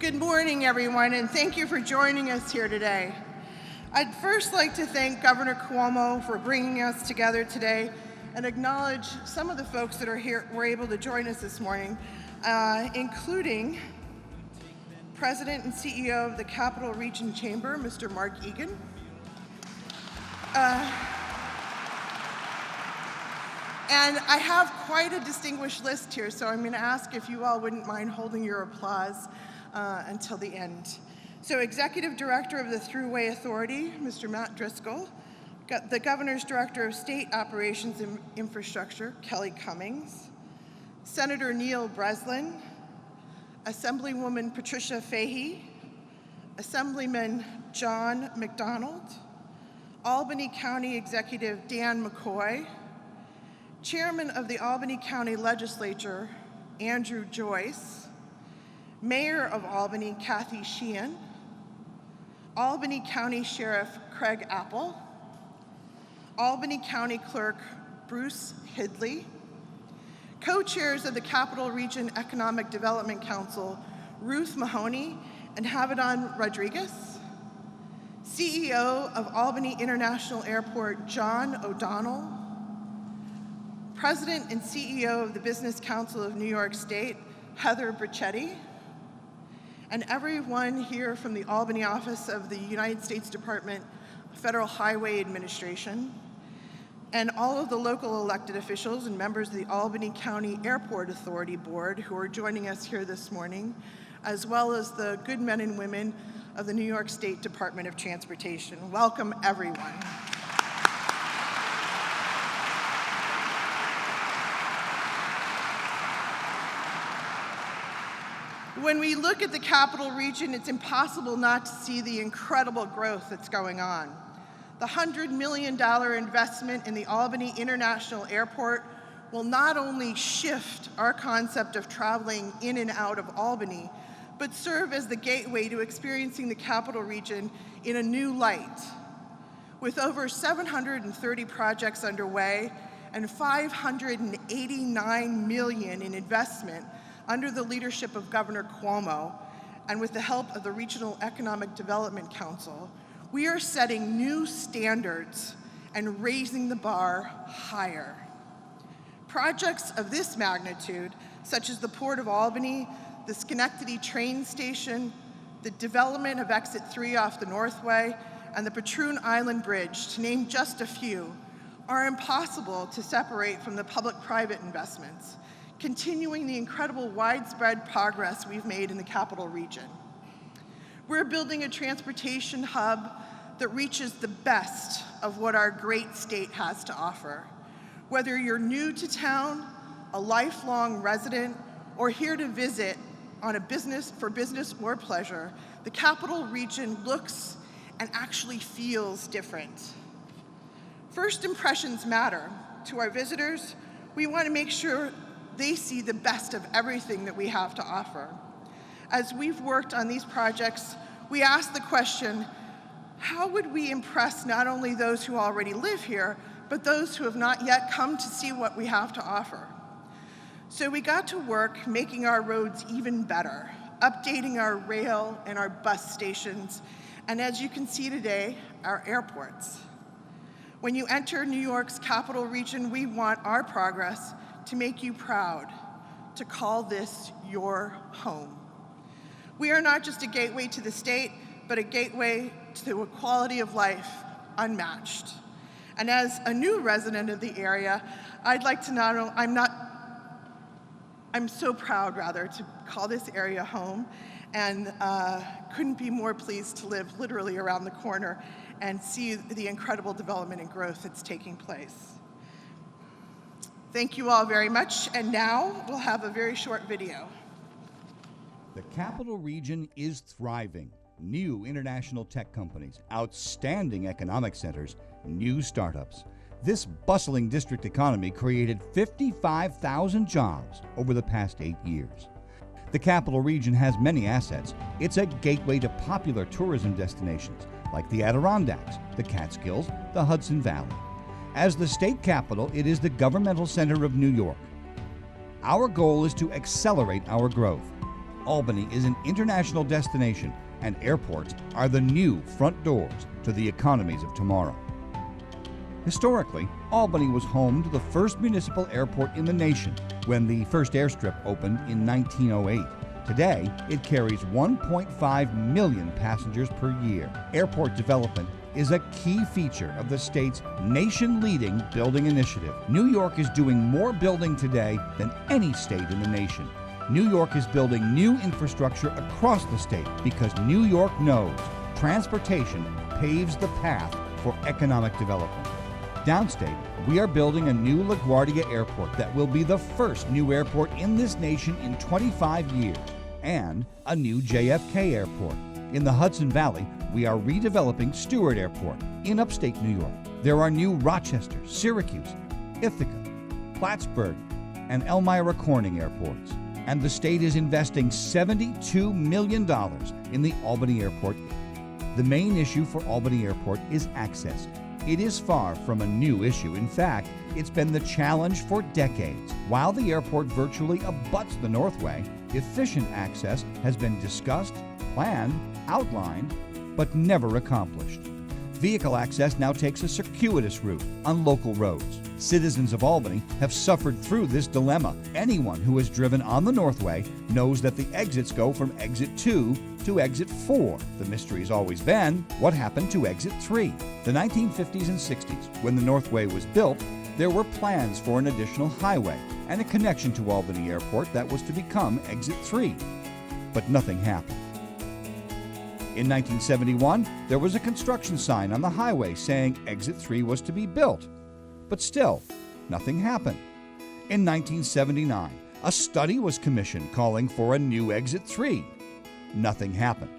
Good morning, everyone, and thank you for joining us here today. I'd first like to thank Governor Cuomo for bringing us together today and acknowledge some of the folks that were able to join us this morning, including President and CEO of the Capital Region Chamber, Mr. Mark Egan. And I have quite a distinguished list here, so I'm going to ask if you all wouldn't mind holding your applause until the end. So Executive Director of the Thruway Authority, Mr. Matt Driscoll, the Governor's Director of State Operations and Infrastructure, Kelly Cummings, Senator Neil Breslin, Assemblywoman Patricia Fahey, Assemblyman John McDonald, Albany County Executive Dan McCoy, Chairman of the Albany County Legislature, Andrew Joyce, Mayor of Albany, Kathy Sheehan, Albany County Sheriff Craig Apple, Albany County Clerk Bruce Hidley, co-chairs of the Capital Region Economic Development Council, Ruth Mahoney and Havidan Rodriguez, CEO of Albany International Airport, John O'Donnell, President and CEO of the Business Council of New York State, Heather Brichetti, and everyone here from the Albany office of the United States Department of Federal Highway Administration, and all of the local elected officials and members of the Albany County Airport Authority Board who are joining us here this morning, as well as the good men and women of the New York State Department of Transportation. Welcome, everyone. When we look at the Capital Region, it's impossible not to see the incredible growth that's going on. The $100 million investment in the Albany International Airport will not only shift our concept of traveling in and out of Albany, but serve as the gateway to experiencing the Capital Region in a new light. With over 730 projects underway and $589 million in investment under the leadership of Governor Cuomo, and with the help of the Regional Economic Development Council, we are setting new standards and raising the bar higher. Projects of this magnitude, such as the Port of Albany, the Schenectady train station, the development of Exit 3 off the Northway, and the Patroon Island Bridge, to name just a few, are impossible to separate from the public-private investments, continuing the incredible widespread progress we've made in the Capital Region. We're building a transportation hub that reaches the best of what our great state has to offer. Whether you're new to town, a lifelong resident, or here to visit on for business or pleasure, the Capital Region looks and actually feels different. First impressions matter. To our visitors, we want to make sure they see the best of everything that we have to offer. As we've worked on these projects, we asked the question, how would we impress not only those who already live here, but those who have not yet come to see what we have to offer? So we got to work making our roads even better, updating our rail and our bus stations, and as you can see today, our airports. When you enter New York's Capital Region, we want our progress to make you proud, to call this your home. We are not just a gateway to the state, but a gateway to a quality of life unmatched. And as a new resident of the area, I'd like to I'm so proud, rather, to call this area home, and couldn't be more pleased to live literally around the corner and see the incredible development and growth that's taking place. Thank you all very much, and now we'll have a very short video. The Capital Region is thriving. New international tech companies, outstanding economic centers, new startups. This bustling district economy created 55,000 jobs over the past 8 years. The Capital Region has many assets. It's a gateway to popular tourism destinations like the Adirondacks, the Catskills, the Hudson Valley. As the state capital, it is the governmental center of New York. Our goal is to accelerate our growth. Albany is an international destination, and airports are the new front doors to the economies of tomorrow. Historically, Albany was home to the first municipal airport in the nation when the first airstrip opened in 1908. Today, it carries 1.5 million passengers per year. Airport development is a key feature of the state's nation-leading building initiative. New York is doing more building today than any state in the nation. New York is building new infrastructure across the state because New York knows transportation paves the path for economic development. Downstate, we are building a new LaGuardia Airport that will be the first new airport in this nation in 25 years, and a new JFK Airport. In the Hudson Valley, we are redeveloping Stewart Airport in upstate New York. There are new Rochester, Syracuse, Ithaca, Plattsburgh, and Elmira Corning airports. And the state is investing $72 million in the Albany Airport. The main issue for Albany Airport is access. It is far from a new issue. In fact, it's been the challenge for decades. While the airport virtually abuts the Northway, efficient access has been discussed, planned, outlined, but never accomplished. Vehicle access now takes a circuitous route on local roads. Citizens of Albany have suffered through this dilemma. Anyone who has driven on the Northway knows that the exits go from exit 2 to exit 4. The mystery has always been, what happened to exit 3? The 1950s and 60s, when the Northway was built, there were plans for an additional highway and a connection to Albany Airport that was to become exit 3. But nothing happened. In 1971, there was a construction sign on the highway saying exit 3 was to be built. But still, nothing happened. In 1979, a study was commissioned calling for a new exit 3. Nothing happened.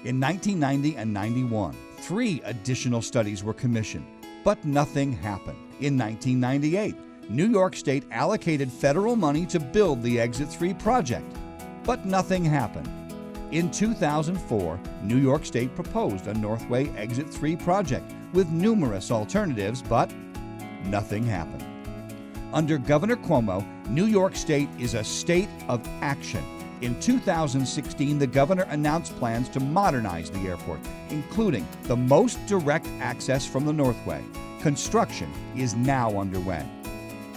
In 1990 and 91, 3 additional studies were commissioned, but nothing happened. In 1998, New York State allocated federal money to build the exit 3 project, but nothing happened. In 2004, New York State proposed a Northway Exit 3 project with numerous alternatives, but nothing happened. Under Governor Cuomo, New York State is a state of action. In 2016, the governor announced plans to modernize the airport, including the most direct access from the Northway. Construction is now underway.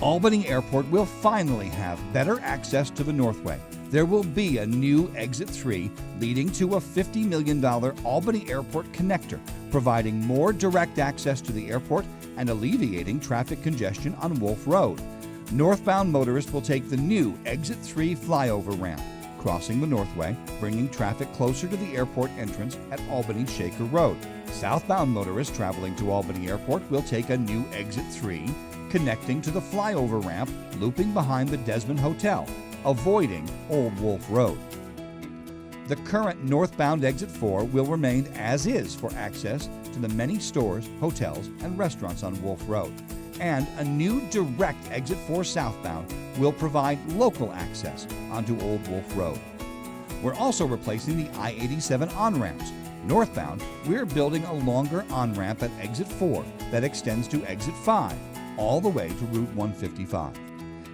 Albany Airport will finally have better access to the Northway. There will be a new Exit 3 leading to a $50 million Albany Airport connector, providing more direct access to the airport and alleviating traffic congestion on Wolf Road. Northbound motorists will take the new Exit 3 flyover ramp, crossing the Northway, bringing traffic closer to the airport entrance at Albany Shaker Road. Southbound motorists traveling to Albany Airport will take a new Exit 3, connecting to the flyover ramp, looping behind the Desmond Hotel, avoiding Old Wolf Road. The current northbound Exit 4 will remain as is for access to the many stores, hotels, and restaurants on Wolf Road. And a new direct Exit 4 southbound will provide local access onto Old Wolf Road. We're also replacing the I-87 on-ramps. Northbound, we're building a longer on-ramp at Exit 4 that extends to Exit 5, all the way to Route 155.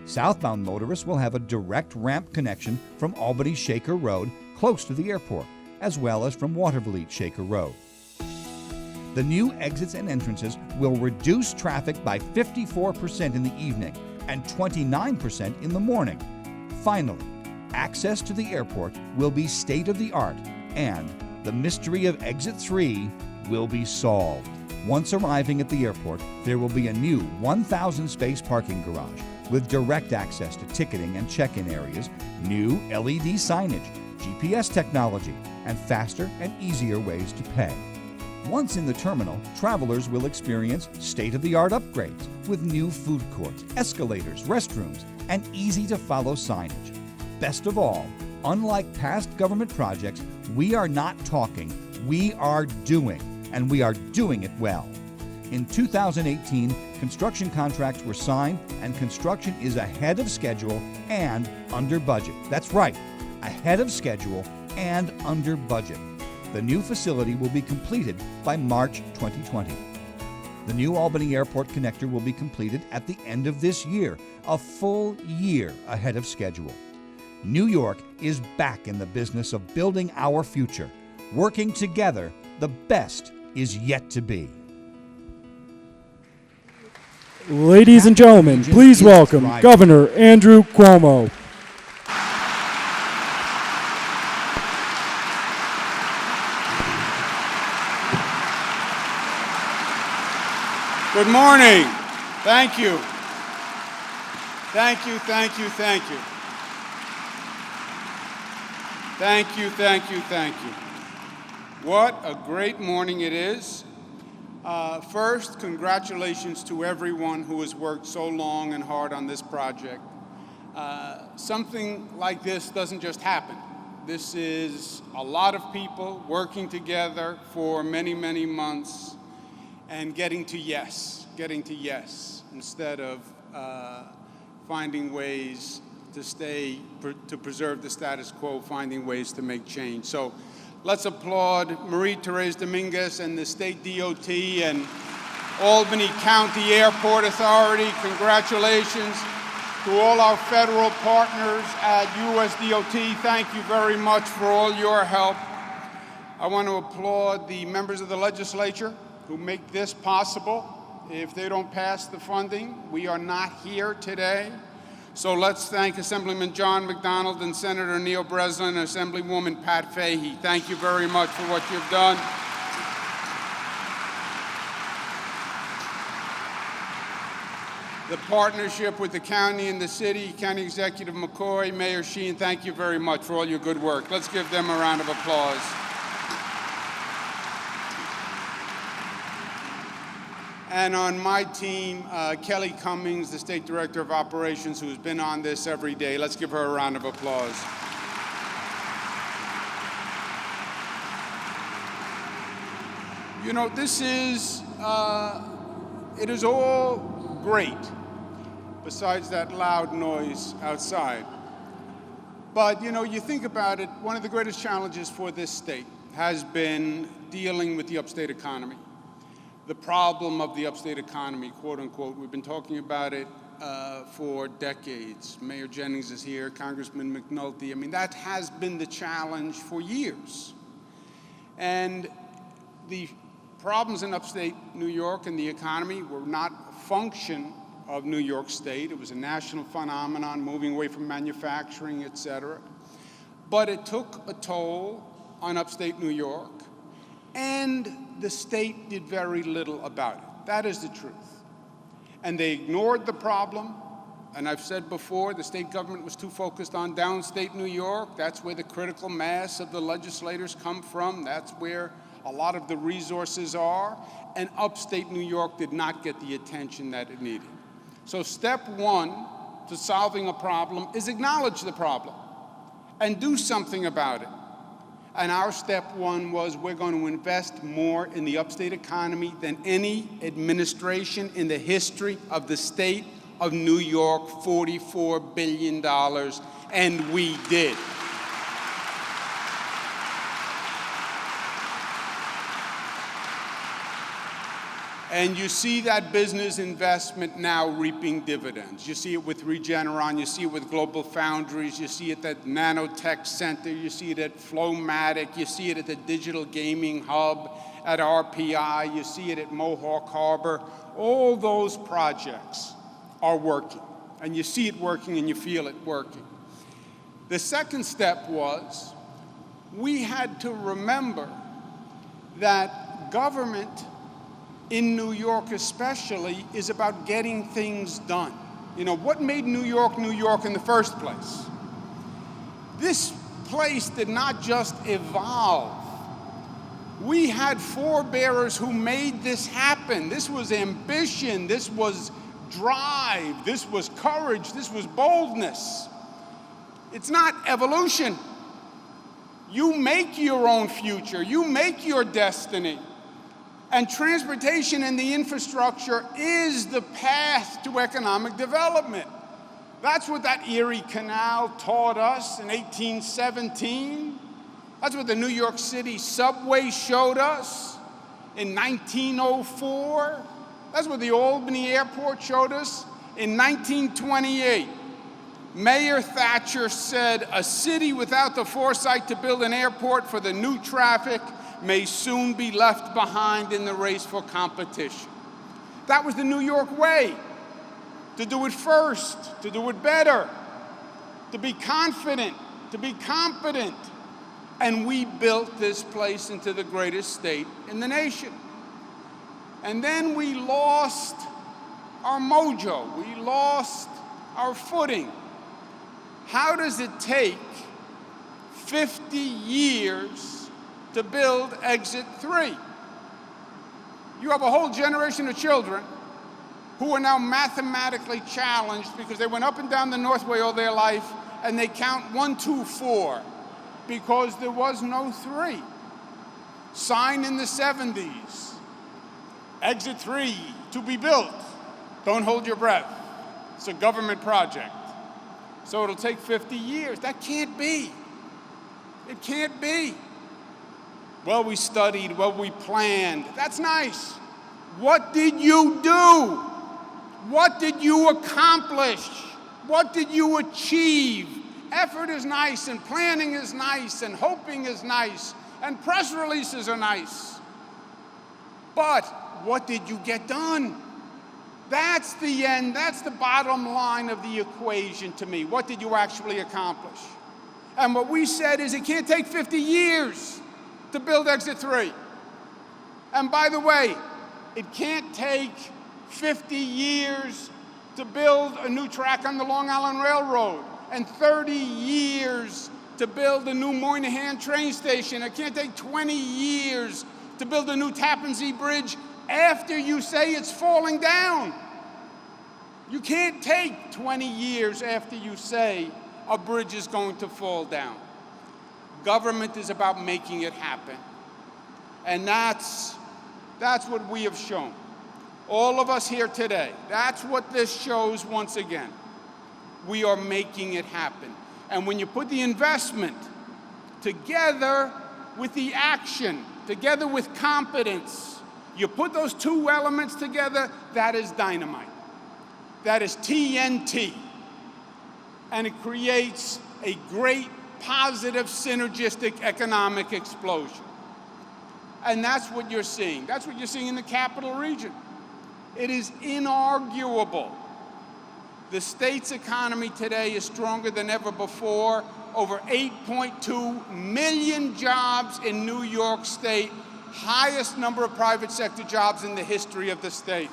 Southbound motorists will have a direct ramp connection from Albany Shaker Road close to the airport, as well as from Watervliet Shaker Road. The new exits and entrances will reduce traffic by 54% in the evening and 29% in the morning. Finally, access to the airport will be state-of-the-art, and the mystery of Exit 3 will be solved. Once arriving at the airport, there will be a new 1,000-space parking garage with direct access to ticketing and check-in areas, new LED signage, GPS technology, and faster and easier ways to pay. Once in the terminal, travelers will experience state-of-the-art upgrades with new food courts, escalators, restrooms, and easy-to-follow signage. Best of all, unlike past government projects, we are not talking, we are doing, and we are doing it well. In 2018, construction contracts were signed, and construction is ahead of schedule and under budget. That's right, ahead of schedule and under budget. The new facility will be completed by March 2020. The new Albany Airport connector will be completed at the end of this year, a full year ahead of schedule. New York is back in the business of building our future. Working together, the best is yet to be. Ladies and gentlemen, please welcome Governor Andrew Cuomo. Good morning. Thank you. Thank you, thank you, thank you. Thank you, thank you, thank you. What a great morning it is. First, congratulations to everyone who has worked so long and hard on this project. Something like this doesn't just happen. This is a lot of people working together for many, many months and getting to yes, instead of finding ways to preserve the status quo, finding ways to make change. So let's applaud Marie-Therese Dominguez and the State DOT and Albany County Airport Authority. Congratulations to all our federal partners at USDOT. Thank you very much for all your help. I want to applaud the members of the legislature who make this possible. If they don't pass the funding, we are not here today. So let's thank Assemblyman John McDonald and Senator Neil Breslin and Assemblywoman Pat Fahey. Thank you very much for what you've done. The partnership with the county and the city, County Executive McCoy, Mayor Sheehan, thank you very much for all your good work. Let's give them a round of applause. And on my team, Kelly Cummings, the State Director of Operations, who's been on this every day. Let's give her a round of applause. You know, it is all great, besides that loud noise outside. But, you know, you think about it, one of the greatest challenges for this state has been dealing with the upstate economy. The problem of the upstate economy, quote unquote. We've been talking about it for decades. Mayor Jennings is here, Congressman McNulty. I mean, that has been the challenge for years. And the problems in upstate New York and the economy were not a function of New York State. It was a national phenomenon, moving away from manufacturing, et cetera. But it took a toll on upstate New York, and the state did very little about it. That is the truth. And they ignored the problem. And I've said before, the state government was too focused on downstate New York. That's where the critical mass of the legislators come from. That's where a lot of the resources are. And upstate New York did not get the attention that it needed. So step one to solving a problem is acknowledge the problem and do something about it. And our step one was we're going to invest more in the upstate economy than any administration in the history of the state of New York, $44 billion, and we did. And you see that business investment now reaping dividends. You see it with Regeneron, you see it with Global Foundries, you see it at Nanotech Center, you see it at Flowmatic, you see it at the Digital Gaming Hub at RPI, you see it at Mohawk Harbor. All those projects are working, and you see it working and you feel it working. The second step was we had to remember that government in New York especially, is about getting things done. You know, what made New York, New York in the first place? This place did not just evolve. We had forebearers who made this happen. This was ambition, this was drive, this was courage, this was boldness. It's not evolution. You make your own future, you make your destiny. And transportation and the infrastructure is the path to economic development. That's what that Erie Canal taught us in 1817. That's what the New York City subway showed us in 1904. That's what the Albany Airport showed us in 1928. Mayor Thatcher said, "A city without the foresight to build an airport for the new traffic may soon be left behind in the race for competition." That was the New York way, to do it first, to do it better, to be confident, to be competent. And we built this place into the greatest state in the nation. And then we lost our mojo, we lost our footing. How does it take 50 years to build Exit 3? You have a whole generation of children who are now mathematically challenged because they went up and down the Northway all their life and they count 1, 2, 4 because there was no 3. Sign in the 70s, Exit 3 to be built. Don't hold your breath. It's a government project. So it'll take 50 years. That can't be. It can't be. Well, we studied, well, we planned. That's nice. What did you do? What did you accomplish? What did you achieve? Effort is nice, and planning is nice, and hoping is nice, and press releases are nice. But what did you get done? That's the end, that's the bottom line of the equation to me. What did you actually accomplish? And what we said is it can't take 50 years to build Exit 3. And by the way, it can't take 50 years to build a new track on the Long Island Railroad and 30 years to build a new Moynihan train station. It can't take 20 years to build a new Tappan Zee Bridge after you say it's falling down. You can't take 20 years after you say a bridge is going to fall down. Government is about making it happen. And that's what we have shown. All of us here today, that's what this shows once again. We are making it happen. And when you put the investment together with the action, together with competence, you put those two elements together, that is dynamite. That is TNT. And it creates a great, positive, synergistic economic explosion. And that's what you're seeing. That's what you're seeing in the capital region. It is inarguable. The state's economy today is stronger than ever before. Over 8.2 million jobs in New York State, highest number of private sector jobs in the history of the state.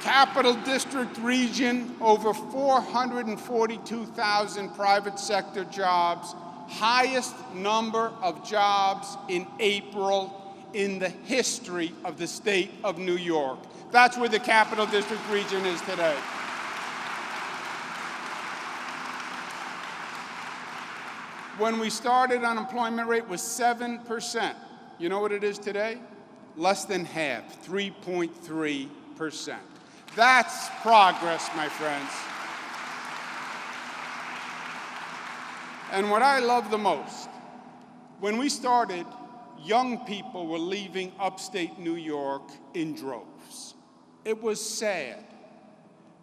Capital District region, over 442,000 private sector jobs, highest number of jobs in April in the history of the state of New York. That's where the Capital District region is today. When we started, unemployment rate was 7%. You know what it is today? Less than half, 3.3%. That's progress, my friends. And what I love the most, when we started, young people were leaving upstate New York in droves. It was sad.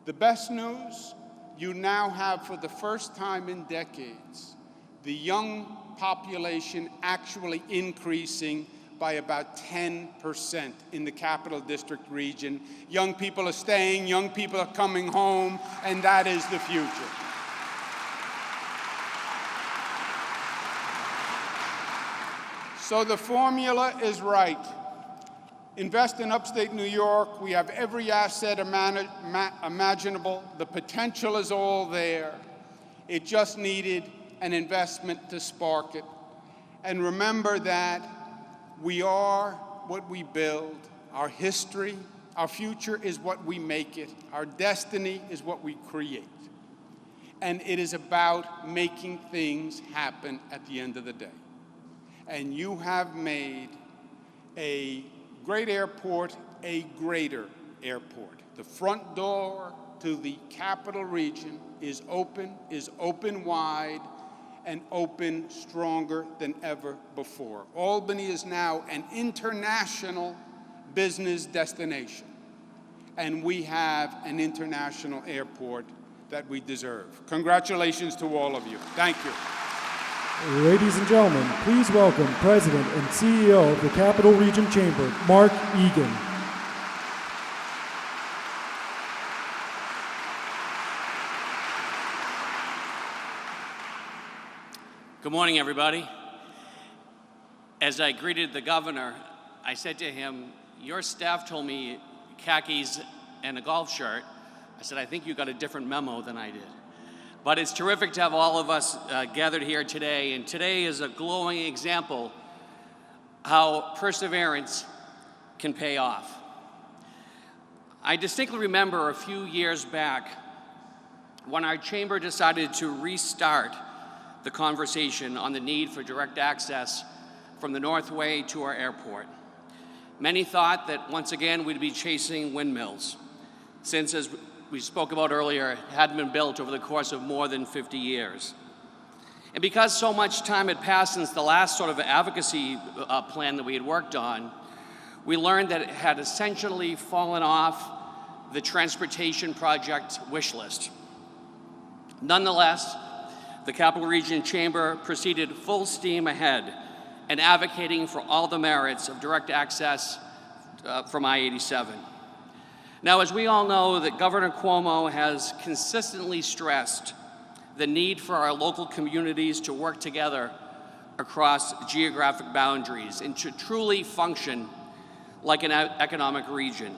The best news, you now have, for the first time in decades, the young population actually increasing by about 10% in the Capital District region. Young people are staying, young people are coming home, and that is the future. So the formula is right. Invest in upstate New York. We have every asset imaginable. The potential is all there. It just needed an investment to spark it. And remember that we are what we build. Our history, our future is what we make it. Our destiny is what we create. And it is about making things happen at the end of the day. And you have made a great airport a greater airport. The front door to the capital region is open wide, and open stronger than ever before. Albany is now an international business destination, and we have an international airport that we deserve. Congratulations to all of you. Thank you. Ladies and gentlemen, please welcome President and CEO of the Capital Region Chamber, Mark Egan. Good morning, everybody. As I greeted the governor, I said to him, your staff told me khakis and a golf shirt. I said, I think you got a different memo than I did. But it's terrific to have all of us gathered here today, and today is a glowing example how perseverance can pay off. I distinctly remember a few years back when our chamber decided to restart the conversation on the need for direct access from the Northway to our airport. Many thought that once again we'd be chasing windmills, since, as we spoke about earlier, it hadn't been built over the course of more than 50 years. And because so much time had passed since the last sort of advocacy plan that we had worked on, we learned that it had essentially fallen off the transportation project wish list. Nonetheless, the Capital Region Chamber proceeded full steam ahead and advocating for all the merits of direct access from I-87. Now, as we all know, that Governor Cuomo has consistently stressed the need for our local communities to work together across geographic boundaries and to truly function like an economic region.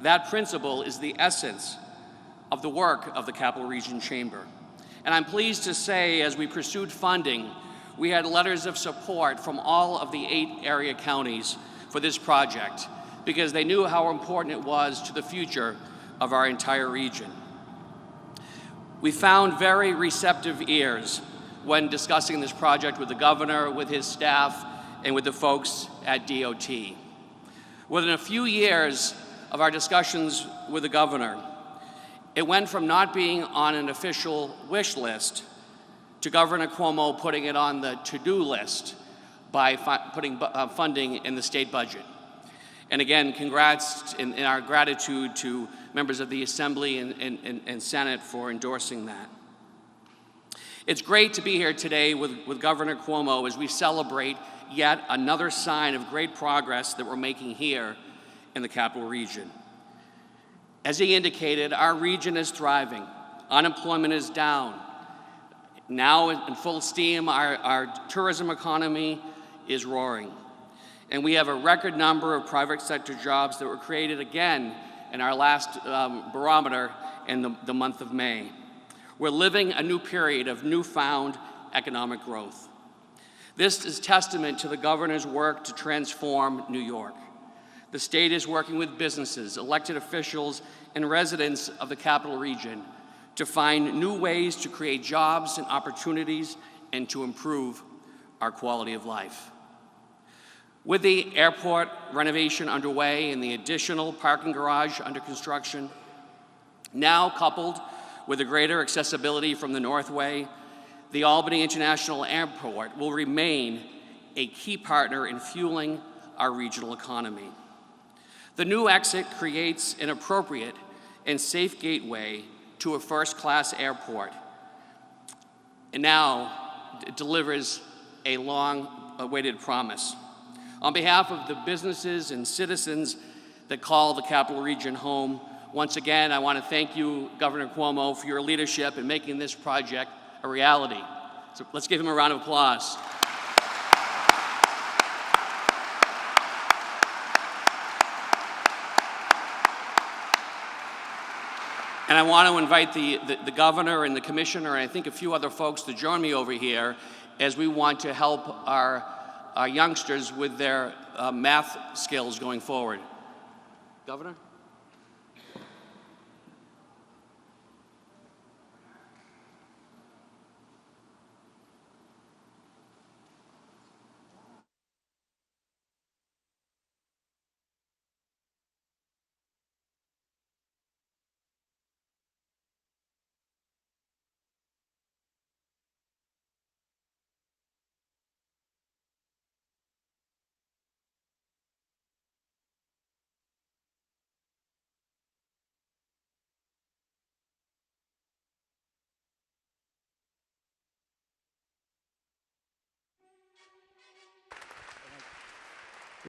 That principle is the essence of the work of the Capital Region Chamber. And I'm pleased to say, as we pursued funding, we had letters of support from all of the 8 area counties for this project because they knew how important it was to the future of our entire region. We found very receptive ears when discussing this project with the governor, with his staff, and with the folks at DOT. Within a few years of our discussions with the governor, it went from not being on an official wish list to Governor Cuomo putting it on the to-do list by putting funding in the state budget. And again, congrats in our gratitude to members of the Assembly and Senate for endorsing that. It's great to be here today with Governor Cuomo as we celebrate yet another sign of great progress that we're making here in the Capital Region. As he indicated, our region is thriving. Unemployment is down. Now in full steam, our tourism economy is roaring. And we have a record number of private sector jobs that were created again in our last barometer in the month of May. We're living a new period of newfound economic growth. This is testament to the governor's work to transform New York. The state is working with businesses, elected officials, and residents of the Capital Region to find new ways to create jobs and opportunities and to improve our quality of life. With the airport renovation underway and the additional parking garage under construction, now coupled with the greater accessibility from the Northway, the Albany International Airport will remain a key partner in fueling our regional economy. The new exit creates an appropriate and safe gateway to a first-class airport, and now it delivers a long-awaited promise. On behalf of the businesses and citizens that call the Capital Region home, once again, I want to thank you, Governor Cuomo, for your leadership in making this project a reality. So let's give him a round of applause. And I want to invite the governor and the commissioner, and I think a few other folks to join me over here as we want to help our youngsters with their math skills going forward. Governor?